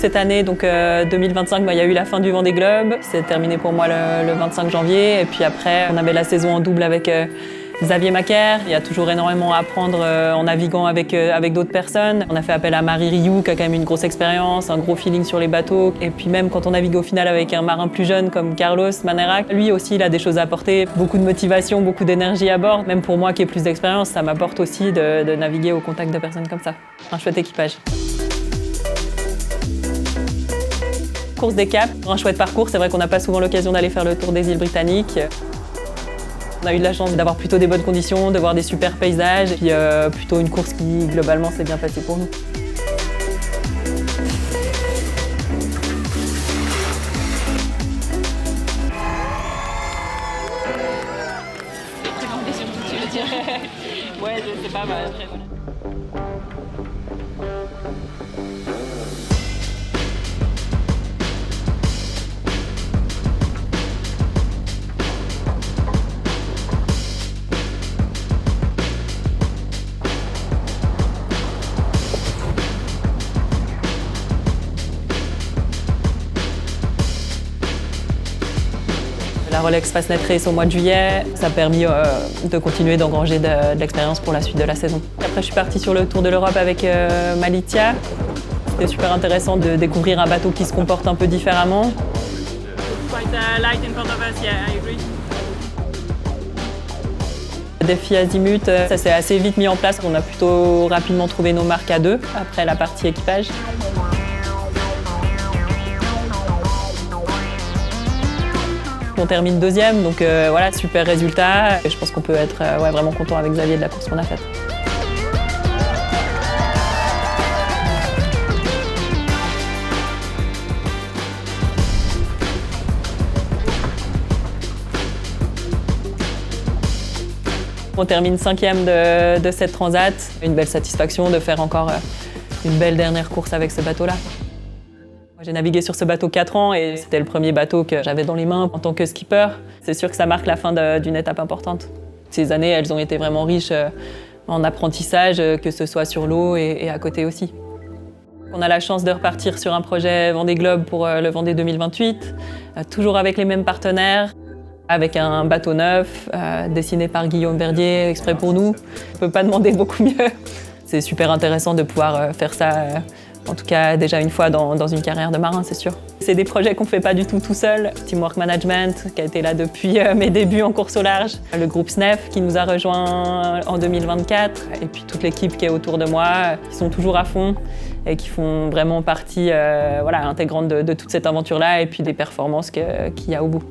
cette année, donc 2025, il y a eu la fin du Vendée Globe. C'est terminé pour moi le 25 janvier. Et puis après, on avait la saison en double avec Xavier Macaire. Il y a toujours énormément à apprendre en naviguant avec d'autres personnes. On a fait appel à Marie Rioux, qui a quand même une grosse expérience, un gros feeling sur les bateaux. Et puis même quand on navigue au final avec un marin plus jeune comme Carlos Manerac, lui aussi il a des choses à apporter, beaucoup de motivation, beaucoup d'énergie à bord. Même pour moi qui ai plus d'expérience, ça m'apporte aussi de naviguer au contact de personnes comme ça. Un chouette équipage. Course des Caps, un chouette parcours. C'est vrai qu'on n'a pas souvent l'occasion d'aller faire le tour des îles britanniques. On a eu de la chance d'avoir plutôt des bonnes conditions, de voir des super paysages, et puis plutôt une course qui, globalement, s'est bien passée pour nous. Très grande surtout, tu veux dire. Ouais, c'est pas mal. La Rolex Fastnet Race au mois de juillet, ça a permis de continuer d'engranger de l'expérience pour la suite de la saison. Après, je suis partie sur le Tour de l'Europe avec Malitia. C'était super intéressant de découvrir un bateau qui se comporte un peu différemment. Défi Azimut, ça s'est assez vite mis en place. On a plutôt rapidement trouvé nos marques à deux après la partie équipage. On termine deuxième, donc voilà, super résultat. Et je pense qu'on peut être vraiment content avec Xavier de la course qu'on a faite. On termine cinquième de cette transat. Une belle satisfaction de faire encore une belle dernière course avec ce bateau-là. J'ai navigué sur ce bateau 4 ans et c'était le premier bateau que j'avais dans les mains en tant que skipper. C'est sûr que ça marque la fin d'une étape importante. Ces années, elles ont été vraiment riches en apprentissage, que ce soit sur l'eau et à côté aussi. On a la chance de repartir sur un projet Vendée Globe pour le Vendée 2028, toujours avec les mêmes partenaires, avec un bateau neuf, dessiné par Guillaume Verdier, exprès pour nous. On ne peut pas demander beaucoup mieux. C'est super intéressant de pouvoir faire ça. En tout cas, déjà une fois dans une carrière de marin, c'est sûr. C'est des projets qu'on ne fait pas du tout seul. Teamwork Management, qui a été là depuis mes débuts en course au large. Le groupe SNEF, qui nous a rejoints en 2024. Et puis toute l'équipe qui est autour de moi, qui sont toujours à fond et qui font vraiment partie intégrante de toute cette aventure-là et puis des performances qu'il y a au bout.